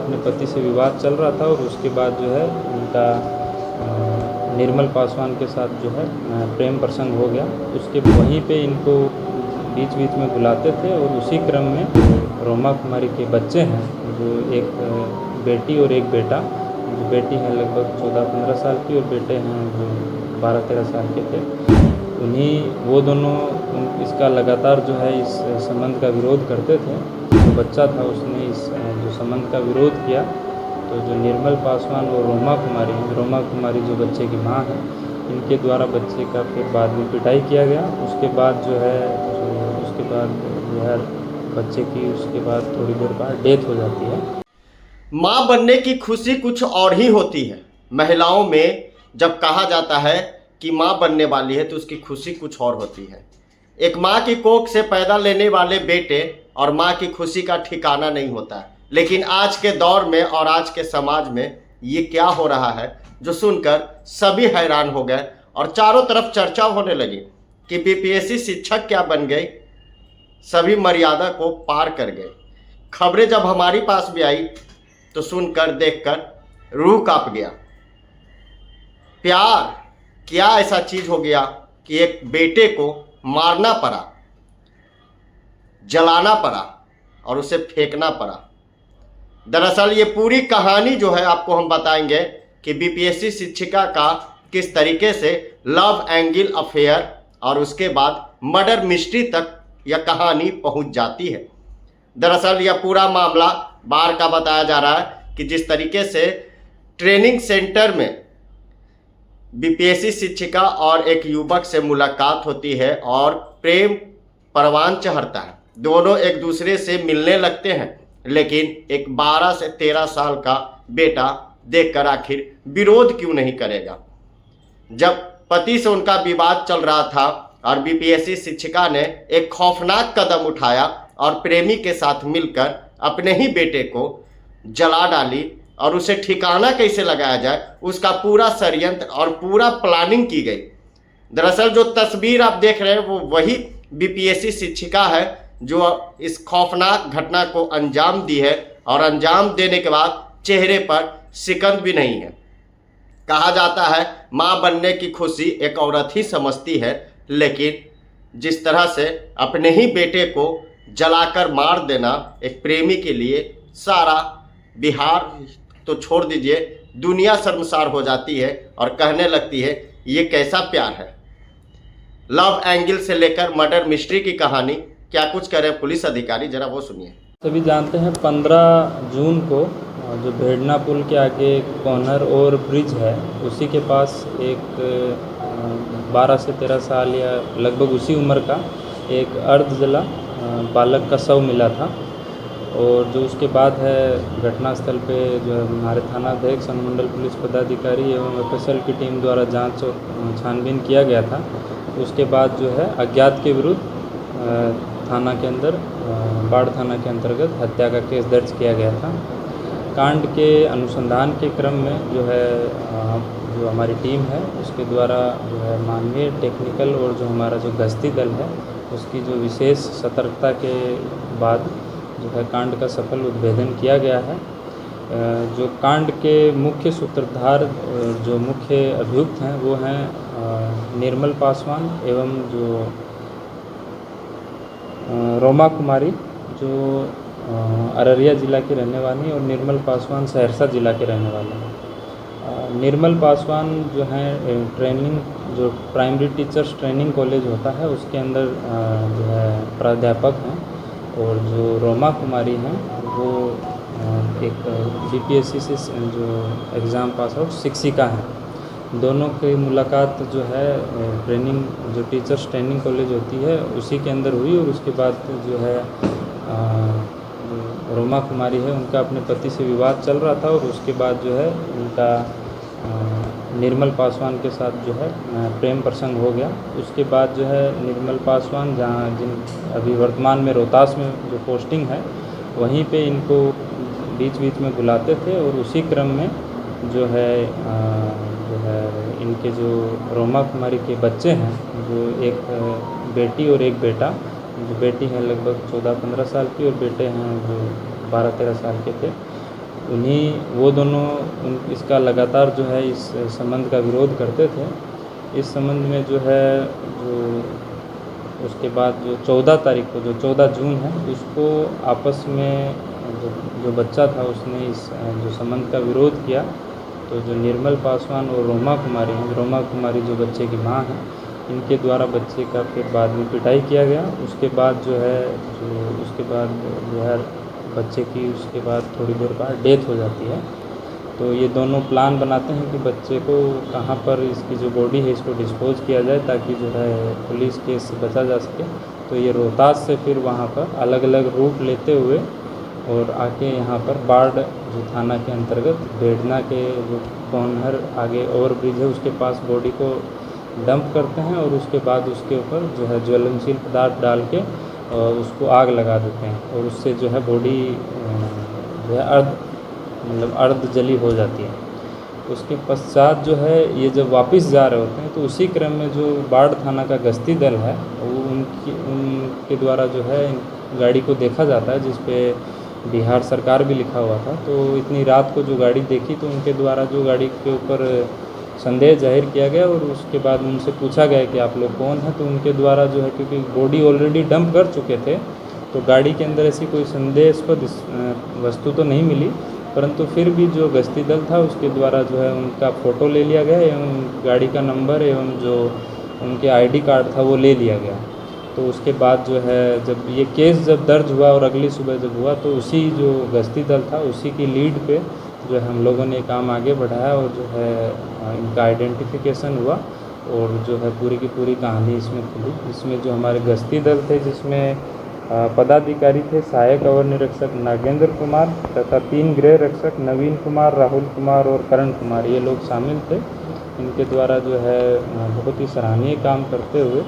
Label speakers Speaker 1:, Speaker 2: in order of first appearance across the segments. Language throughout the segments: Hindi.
Speaker 1: अपने पति से विवाद चल रहा था और उसके बाद जो है उनका निर्मल पासवान के साथ जो है प्रेम प्रसंग हो गया। उसके वहीं पे इनको बीच बीच में बुलाते थे और उसी क्रम में रोमा कुमारी के बच्चे हैं, जो एक बेटी और एक बेटा। जो बेटी है लगभग 14-15 साल की और बेटे हैं जो 12-13 साल के थे। उन्हीं वो दोनों इसका लगातार जो है इस संबंध का विरोध करते थे। जो बच्चा था उसने इस जो संबंध का विरोध किया, तो जो निर्मल पासवान और रोमा कुमारी जो बच्चे की माँ है, इनके द्वारा बच्चे का फिर बाद में पिटाई किया गया। उसके बाद जो है बच्चे की उसके बाद थोड़ी देर बाद डेथ हो जाती है।
Speaker 2: माँ बनने की खुशी कुछ और ही होती है। महिलाओं में जब कहा जाता है कि माँ बनने वाली है तो उसकी खुशी कुछ और होती है। एक माँ की कोख से पैदा लेने वाले बेटे और माँ की खुशी का ठिकाना नहीं होता है। लेकिन आज के दौर में और आज के समाज में ये क्या हो रहा है जो सुनकर सभी हैरान हो गए और चारों तरफ चर्चा होने लगी कि बीपीएससी शिक्षक क्या बन गई, सभी मर्यादा को पार कर गए। खबरें जब हमारी पास भी आई तो सुनकर देखकर रूह कांप गया। प्यार क्या ऐसा चीज हो गया कि एक बेटे को मारना पड़ा, जलाना पड़ा और उसे फेंकना पड़ा। दरअसल ये पूरी कहानी जो है आपको हम बताएंगे कि बीपीएससी शिक्षिका का किस तरीके से लव एंगल अफेयर और उसके बाद मर्डर मिस्ट्री तक यह कहानी पहुंच जाती है। दरअसल यह पूरा मामला बाहर का बताया जा रहा है कि जिस तरीके से ट्रेनिंग सेंटर में बीपीएससी शिक्षिका और एक युवक से मुलाकात होती है और प्रेम परवान चढ़ता है। दोनों एक दूसरे से मिलने लगते हैं, लेकिन एक 12 से 13 साल का बेटा देखकर आखिर विरोध क्यों नहीं करेगा। जब पति से उनका विवाद चल रहा था और बीपीएससी शिक्षिका ने एक खौफनाक कदम उठाया और प्रेमी के साथ मिलकर अपने ही बेटे को जला डाली और उसे ठिकाना कैसे लगाया जाए उसका पूरा षड्यंत्र और पूरा प्लानिंग की गई। दरअसल जो तस्वीर आप देख रहे हैं वो वही बीपीएससी शिक्षिका है जो इस खौफनाक घटना को अंजाम दी है और अंजाम देने के बाद चेहरे पर शिकन भी नहीं है। कहा जाता है मां बनने की खुशी एक औरत ही समझती है, लेकिन जिस तरह से अपने ही बेटे को जलाकर मार देना एक प्रेमी के लिए सारा बिहार तो छोड़ दीजिए, दुनिया शर्मसार हो जाती है और कहने लगती है ये कैसा प्यार है। लव एंगल से लेकर मर्डर मिस्ट्री की कहानी, क्या कुछ कह रहे हैं पुलिस अधिकारी, जरा वो सुनिए।
Speaker 1: सभी जानते हैं 15 जून को जो भेड़ना पुल के आगे कॉर्नर और ब्रिज है उसी के पास एक 12 से 13 साल या लगभग उसी उम्र का एक अर्ध जला बालक का शव मिला था। और जो उसके बाद है घटनास्थल पे जो हमारे थानाध्यक्ष अनुमंडल पुलिस पदाधिकारी एवं एफएसएल की टीम द्वारा जांच और छानबीन किया गया था। उसके बाद जो है अज्ञात के विरुद्ध थाना के अंदर बाढ़ थाना के अंतर्गत हत्या का केस दर्ज किया गया था। कांड के अनुसंधान के क्रम में जो है जो हमारी टीम है उसके द्वारा जो है मानवीय टेक्निकल और जो हमारा जो गश्ती दल है उसकी जो विशेष सतर्कता के बाद जो है कांड का सफल उद्भेदन किया गया है। जो कांड के मुख्य सूत्रधार जो मुख्य अभियुक्त हैं वो हैं निर्मल पासवान एवं जो रोमा कुमारी जो अररिया ज़िला के रहने वाली और निर्मल पासवान सहरसा ज़िला के रहने वाले हैं। निर्मल पासवान जो हैं ट्रेनिंग जो प्राइमरी टीचर्स ट्रेनिंग कॉलेज होता है उसके अंदर जो है प्राध्यापक हैं और जो रोमा कुमारी हैं वो एक बीपीएससी से जो एग्ज़ाम पास आउट शिक्षिका हैं। दोनों की मुलाकात जो है ट्रेनिंग जो टीचर्स ट्रेनिंग कॉलेज होती है उसी के अंदर हुई और उसके बाद जो है रोमा कुमारी है उनका अपने पति से विवाद चल रहा था और उसके बाद जो है उनका निर्मल पासवान के साथ जो है प्रेम प्रसंग हो गया। उसके बाद जो है निर्मल पासवान जिन अभी वर्तमान में रोहतास में जो पोस्टिंग है वहीं पे इनको बीच बीच में बुलाते थे और उसी क्रम में जो है इनके जो रोमा कुमारी के बच्चे हैं, जो एक बेटी और एक बेटा। जो बेटी है लगभग 14-15 साल की और बेटे हैं जो 12-13 साल के थे। वो दोनों इसका लगातार जो है इस संबंध का विरोध करते थे। इस संबंध में जो है जो उसके बाद जो 14 तारीख को, जो 14 जून है, उसको आपस में जो बच्चा था उसने इस जो संबंध का विरोध किया। तो जो निर्मल पासवान और रोमा कुमारी हैं, रोमा कुमारी जो बच्चे की माँ हैं, इनके द्वारा बच्चे का फिर बाद में पिटाई किया गया। उसके बाद जो है बच्चे की उसके बाद थोड़ी देर बाद डेथ हो जाती है। तो ये दोनों प्लान बनाते हैं कि बच्चे को कहाँ पर इसकी जो बॉडी है इसको डिस्पोज किया जाए ताकि जो है पुलिस केस से बचा जा सके। तो ये रोहतास से फिर वहाँ पर अलग अलग रूट लेते हुए और आके यहाँ पर बाढ़ जो थाना के अंतर्गत बेडना के जो कोनहर आगे ओवर ब्रिज है उसके पास बॉडी को डंप करते हैं और उसके बाद उसके ऊपर जो है ज्वलनशील पदार्थ डाल के उसको आग लगा देते हैं और उससे जो है बॉडी जो है अर्ध जली हो जाती है। उसके पश्चात जो है ये जब वापस जा रहे होते हैं तो उसी क्रम में जो बाढ़ थाना का गश्ती दल है वो उनके द्वारा जो है गाड़ी को देखा जाता है जिस पे बिहार सरकार भी लिखा हुआ था। तो इतनी रात को जो गाड़ी देखी तो उनके द्वारा जो गाड़ी के ऊपर संदेह जाहिर किया गया और उसके बाद उनसे पूछा गया कि आप लोग कौन हैं। तो उनके द्वारा जो है, क्योंकि बॉडी ऑलरेडी डंप कर चुके थे तो गाड़ी के अंदर ऐसी कोई संदेहास्पद वस्तु तो नहीं मिली, परंतु फिर भी जो गश्ती दल था उसके द्वारा जो है उनका फ़ोटो ले लिया गया एवं गाड़ी का नंबर एवं जो उनके आईडी कार्ड था वो ले लिया गया। तो उसके बाद जो है जब ये केस जब दर्ज हुआ और अगली सुबह जब हुआ तो उसी जो गश्ती दल था उसी की लीड पे जो है हम लोगों ने काम आगे बढ़ाया और जो है इनका आइडेंटिफिकेशन हुआ और जो है पूरी की पूरी कहानी इसमें खुली। इसमें जो हमारे गश्ती दल थे जिसमें पदाधिकारी थे सहायक अवर निरीक्षक नागेंद्र कुमार तथा 3 गृह रक्षक नवीन कुमार, राहुल कुमार और करण कुमार, ये लोग शामिल थे। इनके द्वारा जो है बहुत ही सराहनीय काम करते हुए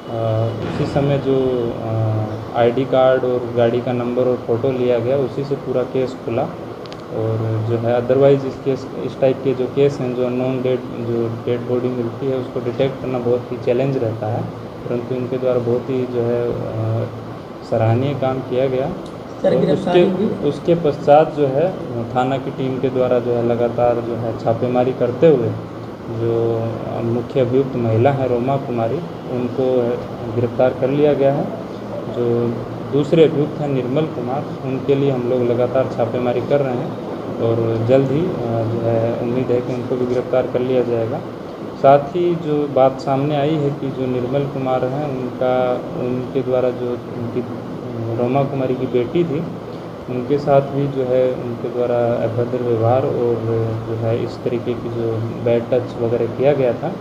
Speaker 1: उसी समय जो आईडी कार्ड और गाड़ी का नंबर और फ़ोटो लिया गया उसी से पूरा केस खुला। और जो है अदरवाइज़ इस टाइप के जो केस हैं जो अननोन डेड बॉडी मिलती है उसको डिटेक्ट करना बहुत ही चैलेंज रहता है, परंतु इनके द्वारा बहुत ही जो है सराहनीय काम किया गया। और उसके पश्चात जो है थाना की टीम के द्वारा जो है लगातार जो है छापेमारी करते हुए जो मुख्य अभियुक्त महिला है रोमा कुमारी, उनको गिरफ्तार कर लिया गया है। जो दूसरे अभियुक्त हैं निर्मल कुमार, उनके लिए हम लोग लगातार छापेमारी कर रहे हैं और जल्द ही जो है उम्मीद है कि उनको भी गिरफ्तार कर लिया जाएगा। साथ ही जो बात सामने आई है कि जो निर्मल कुमार हैं उनके द्वारा जो उनकी रोमा कुमारी की बेटी थी उनके साथ भी जो है उनके द्वारा अभद्र व्यवहार और जो है इस तरीके की जो बैड टच वगैरह किया गया था,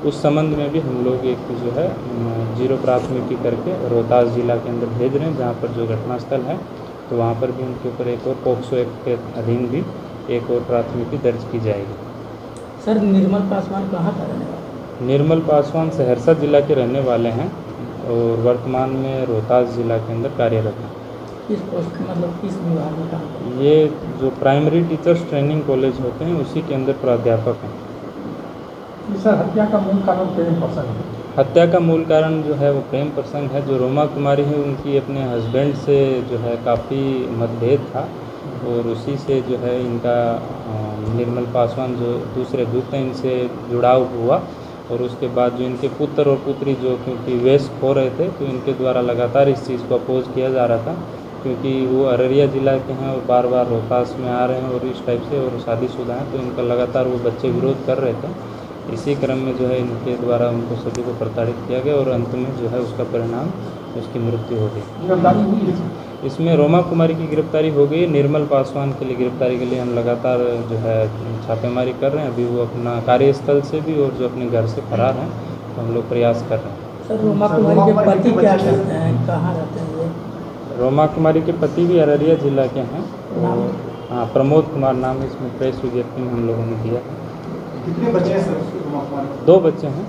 Speaker 1: उस संबंध में भी हम लोग एक जो है 0 प्राथमिकी करके रोहतास ज़िला के अंदर भेज रहे हैं जहाँ पर जो घटनास्थल है तो वहाँ पर भी उनके ऊपर एक और पॉक्सो एक्ट के अधीन भी एक और प्राथमिकी दर्ज की जाएगी।
Speaker 3: सर, निर्मल पासवान कहाँ का रहने वाला?
Speaker 1: निर्मल पासवान सहरसा ज़िला के रहने वाले हैं और वर्तमान में रोहतास ज़िला के अंदर कार्यरत हैं।
Speaker 3: किस पोस्ट मतलब किस विभाग में काम करते हैं?
Speaker 1: ये जो प्राइमरी टीचर्स ट्रेनिंग कॉलेज होते हैं उसी के अंदर प्राध्यापक हैं।
Speaker 4: सर, हत्या का मूल कारण प्रेम प्रसंग है?
Speaker 1: हत्या का मूल कारण जो है वो प्रेम प्रसंग है। जो रोमा कुमारी है उनकी अपने हस्बैंड से जो है काफ़ी मतभेद था और उसी से जो है इनका निर्मल पासवान जो दूसरे अभियुक्त हैं इनसे जुड़ाव हुआ और उसके बाद जो इनके पुत्र और पुत्री जो क्योंकि वेश खो रहे थे तो इनके द्वारा लगातार इस चीज़ को अपोज किया जा रहा था क्योंकि वो अररिया ज़िला के हैं और बार बार रोहतास में आ रहे हैं और इस टाइप से और शादीशुदा हैं तो इनका लगातार वो बच्चे विरोध कर रहे थे। इसी क्रम में जो है इनके द्वारा उनको सभी को प्रताड़ित किया गया और अंत में जो है उसका परिणाम उसकी मृत्यु हो गई।
Speaker 4: गिरफ्तारी हुई है?
Speaker 1: इसमें रोमा कुमारी की गिरफ्तारी हो गई। निर्मल पासवान के लिए गिरफ्तारी के लिए हम लगातार जो है छापेमारी कर रहे हैं। अभी वो अपना कार्यस्थल से भी और जो अपने घर से फरार हैं तो हम लोग प्रयास कर रहे हैं।
Speaker 3: सर, रोमा कुमारी के पति क्या करते हैं, कहाँ रहते हैं ये?
Speaker 1: रोमा कुमारी के पति भी अररिया ज़िला के हैं
Speaker 3: नाम?
Speaker 1: और हाँ, प्रमोद कुमार नाम इसमें प्रेस विज्ञप्ति में हम लोगों ने दिया है।
Speaker 4: कितने बच्चे हैं सर उसके रोमा कुमारी?
Speaker 1: 2 बच्चे हैं।